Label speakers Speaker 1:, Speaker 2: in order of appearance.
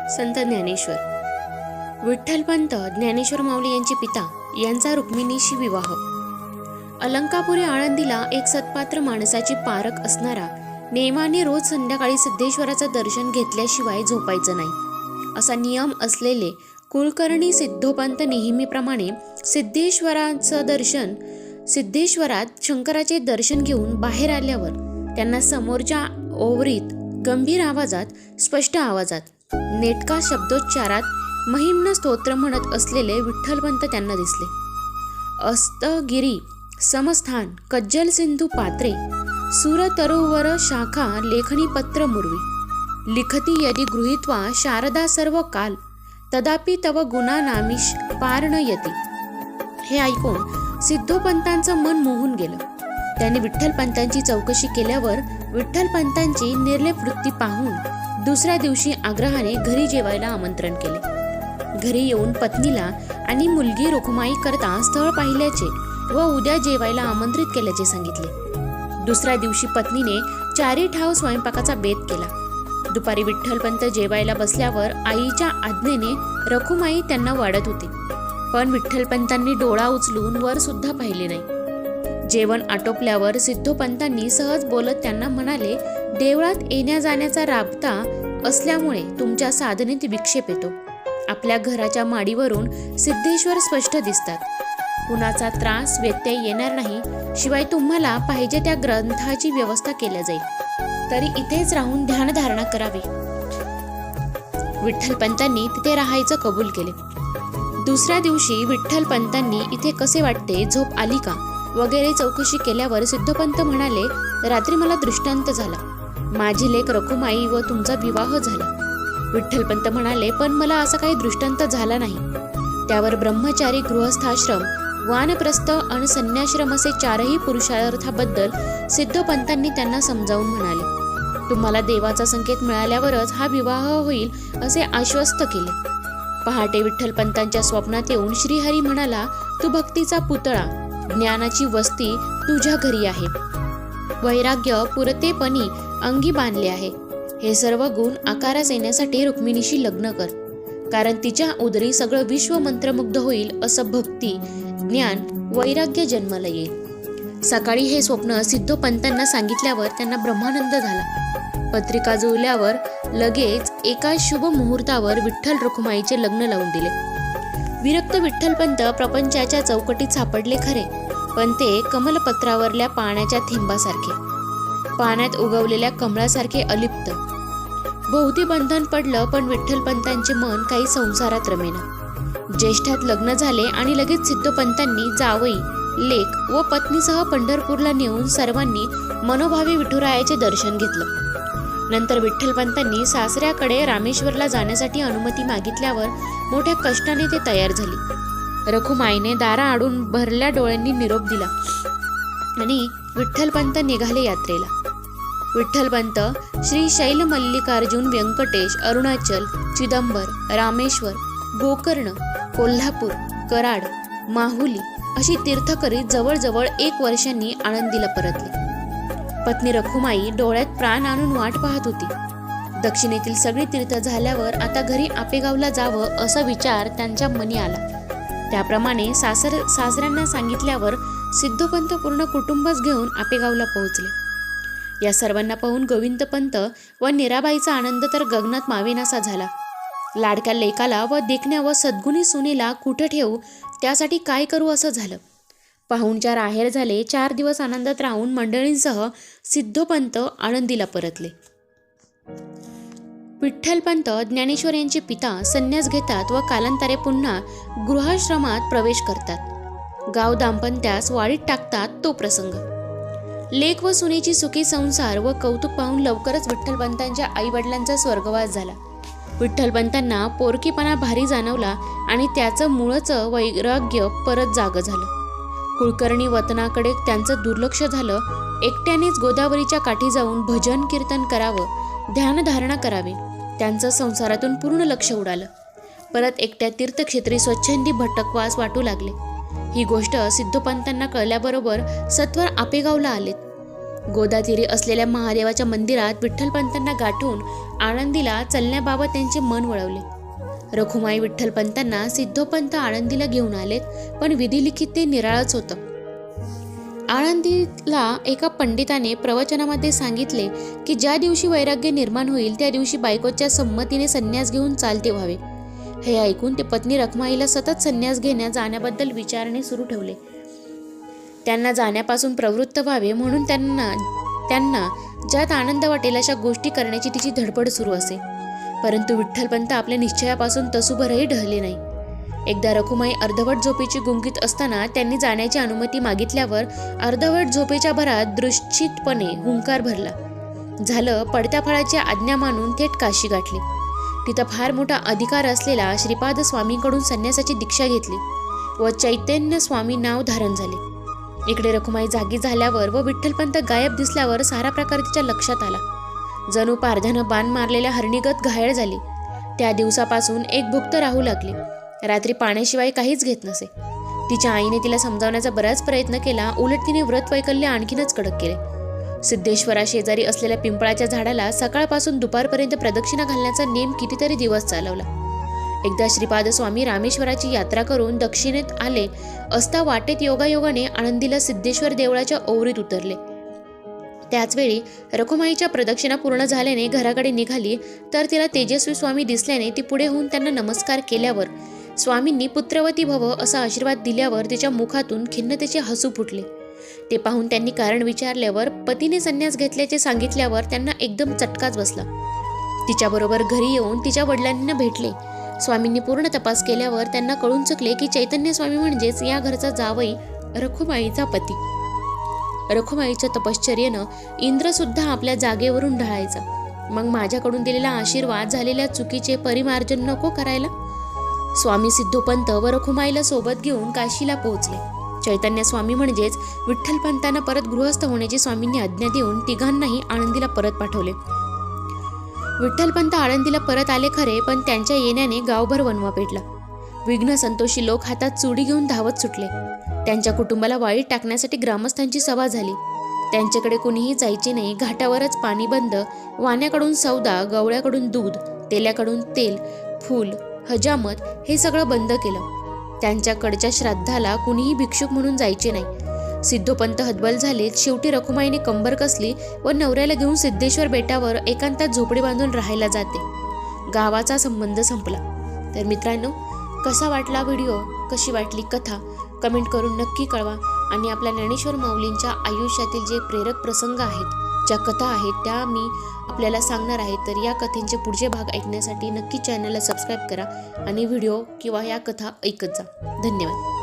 Speaker 1: संत ज्ञानेश्वर विठ्ठलपंत ज्ञानेश्वर माऊली यांचे पिता यांचा रुक्मिणीशी विवाह. अलंकापुरी आळंदीला एक सत्पात्र माणसाची पारख असणारा नेमाने रोज संध्याकाळी सिद्धेश्वराचं दर्शन घेतल्याशिवाय झोपायचं नाही असा नियम असलेले कुलकर्णी सिद्धोपंत नेहमीप्रमाणे सिद्धेश्वरात शंकराचे दर्शन घेऊन बाहेर आल्यावर त्यांना समोरच्या ओवरीत गंभीर आवाजात, स्पष्ट आवाजात, नेटका शब्दोच्चारात महिम्न स्तोत्र म्हणत असलेले विठ्ठलपंत त्यांना दिसले. अस्तगिरी समस्थान कज्जल सिंधू पात्रे सुरतरुवर शाखा लेखनी पत्र मुर्वी लिखती यदि गृहीत्वा शारदा सर्व काल तदापि तव गुणा नामिष पार न यती. हे ऐकून सिद्धोपंतांचं मन मोहून गेलं. त्याने विठ्ठलपंतांची चौकशी केल्यावर विठ्ठलपंतांची निर्लेप वृत्ती पाहून दुसऱ्या दिवशी आग्रहाने घरी जेवायला आमंत्रण केले. घरी येऊन पत्नीला आणि मुलगी रुक्माई करता स्थळ पाहिल्याचे व उद्या जेवायला आमंत्रित केल्याचे सांगितले. दुसऱ्या दिवशी पत्नीने चारी ठाव स्वयंपाकाचा बेत केला. दुपारी विठ्ठलपंत जेवायला बसल्यावर आईच्या आज्ञेने रखुमाई त्यांना वाढत होती, पण विठ्ठलपंतांनी डोळा उचलून वर सुद्धा पाहिले नाही. जेवण आटोपल्यावर सिद्धोपंतांनी सहज बोलत त्यांना म्हणाले, देवळात येण्या जाण्याचा राबता असल्यामुळे तुमच्या साधनेत विक्षेप येतो. आपल्या घराच्या माडीवरून सिद्धेश्वर स्पष्ट दिसतात. कुणाचा त्रास व्यत्यय येणार नाही. शिवाय तुम्हाला पाहिजे त्या ग्रंथाची व्यवस्था केल्या जाईल. तरी इथेच राहून ध्यानधारणा करावी. विठ्ठलपंतांनी तिथे राहायचं कबूल केले. दुसऱ्या दिवशी विठ्ठलपंतांनी इथे कसे वाटते, झोप आली का वगैरे चौकशी केल्यावर सिद्धोपंत म्हणाले, रात्री मला दृष्टांत झाला. माझी लेक रखुमाई व तुमचा विवाह झाला. विठ्ठलपंत म्हणाले, पण मला असा काही दृष्टांत झाला नाही. त्यावर ब्रह्मचारी, गृहस्थाश्रम, वानप्रस्थ आणि संन्याश्रम असे चारही पुरुषार्थाबद्दल सिद्धोपंतांनी त्यांना समजावून म्हणाले. तुम्हाला देवाचा संकेत मिळाल्यावरच हा विवाह होईल असे आश्वस्त केले. पहाटे विठ्ठलपंतांच्या स्वप्नात येऊन श्रीहरी म्हणाला, तू भक्तीचा पुतळा, ज्ञानाची वस्ती तुझ्या घरी आहे. वैराग्य पुरतेपणी अंगी बांधले आहे. हे सर्व गुण आकारास येण्यासाठी रुक्मिणीशी लग्न कर, कारण तिच्या उदरी सगळं विश्व मंत्रमुग्ध होईल असं भक्ती, ज्ञान, वैराग्य जन्माला येईल. सकाळी हे स्वप्न सिद्धोपंतांना सांगितल्यावर त्यांना ब्रह्मानंद झाला. पत्रिका जुळल्यावर लगेच एका शुभ मुहूर्तावर विठ्ठल रुक्माईचे लग्न लावून दिले. विरक्त विठ्ठलपंत प्रपंचाच्या चौकटीत सापडले खरे, पण ते कमलपत्रावरल्या पाण्याच्या थेंबासारखे, पाण्यात उगवलेल्या कमळासारखे अलिप्त. भोवती बंधन पडलं, पण विठ्ठलपंतांचे मन काही संसारात रमेना. ज्येष्ठात लग्न झाले आणि लगेच सिद्धोपंतांनी जावई, लेक व पत्नीसह पंढरपूरला नेऊन सर्वांनी मनोभावे विठुरायाचे दर्शन घेतलं. नंतर विठ्ठलपंतांनी सासऱ्याकडे रामेश्वरला जाण्यासाठी अनुमती मागितल्यावर मोठ्या कष्टाने ते तयार झाली. रखुमाईने दारा आडून भरल्या डोळ्यांनी निरोप दिला आणि विठ्ठलपंत निघाले यात्रेला. विठ्ठलपंत श्री शैल मल्लिकार्जुन, व्यंकटेश, अरुणाचल, चिदंबर, रामेश्वर, गोकर्ण, कोल्हापूर, कराड, माहुली अशी तीर्थ करीत जवळजवळ 1 वर्षांनी आळंदीला परतले. पत्नी रखुमाई डोळ्यात प्राण आणून वाट पाहत होती. दक्षिणेतील सगळी तीर्थ झाल्यावर आता घरी आपेगावला जावं असा विचार त्यांच्या मनी आला. त्याप्रमाणे सासऱ्यांना सांगितल्यावर सिद्धोपंत पूर्ण कुटुंबच घेऊन आपेगावला पोहोचले. या सर्वांना पाहून गोविंदपंत व नीराबाईचा आनंद तर गगनात मावेनासा झाला. लाडक्या लेकाला व देखण्या व सद्गुणी सुनेला कुठे ठेवू, त्यासाठी काय करू असं झालं. पाहुणचार आहेर झाले. 4 दिवस आनंदात राहून मंडळींसह सिद्धोपंत आळंदीला परतले. विठ्ठलपंत ज्ञानेश्वर यांचे पिता संन्यास घेतात व कालांतरे पुन्हा गृहाश्रमात प्रवेश करतात. गाव दाम्पत्यास वाडीत टाकतात तो प्रसंग. लेक व सुनेची सुखी संसार व कौतुक पाहून लवकरच विठ्ठलपंतांच्या आईवडिलांचा स्वर्गवास झाला. विठ्ठलपंतांना पोरकीपणा भारी जाणवला आणि त्याचं मूळचं वैराग्य परत जागं झालं. कुलकर्णी वतनाकडे त्यांचं दुर्लक्ष झालं. एकट्यानेच गोदावरीच्या काठी जाऊन भजन कीर्तन करावं, ध्यानधारणा करावी. त्यांचं संसारातून पूर्ण लक्ष उडालं. परत एकट्या तीर्थक्षेत्री स्वच्छंदी भटकवास वाटू लागले. ही गोष्ट सिद्धोपंतांना कळल्याबरोबर सत्वर आपेगावला आलेत. गोदातीरी असलेल्या महादेवाच्या मंदिरात विठ्ठलपंतांना गाठून आळंदीला चलण्याबाबत त्यांचे मन वळवले. रखुमाई विठ्ठलपंतांना सिद्धोपंत आळंदीला घेऊन आलेत, पण विधिलिखित ते निराळच होतं. आळंदीला एका पंडिताने प्रवचनामध्ये सांगितले की ज्या दिवशी वैराग्य निर्माण होईल त्या दिवशी बायकोच्या संमतीने संन्यास घेऊन चालते व्हावे. हे ऐकून ते पत्नी रखुमाईला सतत संन्यास घेण्या जाण्याबद्दल विचारणे सुरू ठेवले. त्यांना जाण्यापासून प्रवृत्त व्हावे म्हणून त्यांना ज्यात आनंद वाटेल अशा गोष्टी करण्याची तिची धडपड सुरू असे. परंतु विठ्ठलपंत आपल्या निश्चयापासून तसूभरही ढळले नाही. एकदा रखुमाई अर्धवट झोपेची गुंगीत असताना त्यांनी जाण्याची अनुमती मागितल्यावर अर्धवट झोपेच्या भरात दृश्चितपणे हुंकार भरला. झालं, पडत्या फळाची आज्ञा मानून थेट काशी गाठली. तिथं फार मोठा अधिकार असलेला श्रीपाद स्वामींकडून संन्यासाची दीक्षा घेतली व चैतन्य स्वामी नाव धारण झाले. इकडे रखुमाई जागी झाल्यावर व विठ्ठलपंत गायब दिसल्यावर सारा प्रकार तिच्या लक्षात आला. जणू पारध्यानं बाण मारलेल्या हरणीगत घायल झाली. त्या दिवसापासून एक भुक्त राहू लागली. रात्री पाण्याशिवाय काहीच घेत नसे. तिच्या आईने तिला समजावण्याचा बराच प्रयत्न केला, उलट तिने व्रत वैकल्य आणखीनच कडक केले. सिद्धेश्वरा शेजारी असलेल्या पिंपळाच्या झाडाला सकाळपासून दुपारपर्यंत प्रदक्षिणा घालण्याचा नेम कितीतरी दिवस चालवला. एकदा श्रीपाद स्वामी रामेश्वराची यात्रा करून दक्षिणेत आले असता वाटेत योगायोगाने आळंदीला सिद्धेश्वर देवळाच्या ओवरीत उतरले. त्याचवेळी रखुमाईच्या प्रदक्षिणा पूर्ण झाल्याने घराकडे निघाली तर तिला तेजस्वी स्वामी दिसल्याने ती पुढे होऊन त्यांना नमस्कार केल्यावर स्वामींनी पुत्रवती भव असा आशीर्वाद दिल्यावर तिच्या मुखातून खिन्नतेचे हसू फुटले. ते पाहून त्यांनी कारण विचारल्यावर पतीने संन्यास घेतल्याचे सांगितल्यावर त्यांना एकदम चटकाच बसला. तिच्याबरोबर घरी येऊन तिच्या वडिलांना भेटले. स्वामींनी पूर्ण तपास केल्यावर त्यांना कळून चुकले की चैतन्य स्वामी म्हणजेच या घरचा जावई रखुमाईचा पती. रखुमाईच्या तपश्चर्येनं इंद्र सुद्धा आपल्या जागेवरून ढळायचा. मग माझ्याकडून दिलेला आशीर्वाद झालेल्या चुकीचे परिमार्जन नको करायला. स्वामी सिद्धोपंत व रखुमाईला सोबत घेऊन काशीला पोहोचले. चैतन्य स्वामी म्हणजेच विठ्ठलपंतांना परत गृहस्थ होण्याची स्वामींनी आज्ञा देऊन तिघांनाही आळंदीला परत पाठवले. विठ्ठलपंत आळंदीला परत आले खरे, पण त्यांच्या येण्याने गावभर वणवा पेटला. विघ्न संतोषी लोक हातात चुडी घेऊन धावत सुटले. त्यांच्या कुटुंबाला वाळीत टाकण्यासाठी ग्रामस्थांची सभा झाली. त्यांच्याकडे कुणीही जायचे नाही. घाटावरच पाणी बंद, वाण्याकडून सौदा, गवळ्याकडून दूध, तेल्याकडून तेल, फूल, हजामत हे सगळं बंद केलं. त्यांच्याकडच्या श्राद्धाला कुणीही भिक्षुक म्हणून जायचे नाही. सिद्धोपंत हतबल झाले. शेवटी रखुमाईने कंबर कसली व नवऱ्याला घेऊन सिद्धेश्वर बेटावर एकांतात झोपडी बांधून राहायला जाते. गावाचा संबंध संपला. तर मित्रांनो, कसा वाटला व्हिडिओ, कशी वाटली कथा कमेंट करून नक्की कळवा. आणि आपल्या ज्ञानेश्वर माऊलींच्या आयुष्यातील जे प्रेरक प्रसंग आहेत, ज्या कथा आहेत, त्या मी आपल्याला सांगणार आहे. तर या कथेंचे पुढचे भाग ऐकण्यासाठी नक्की चॅनलला सबस्क्राईब करा आणि व्हिडिओ किंवा या कथा ऐकत जा. धन्यवाद.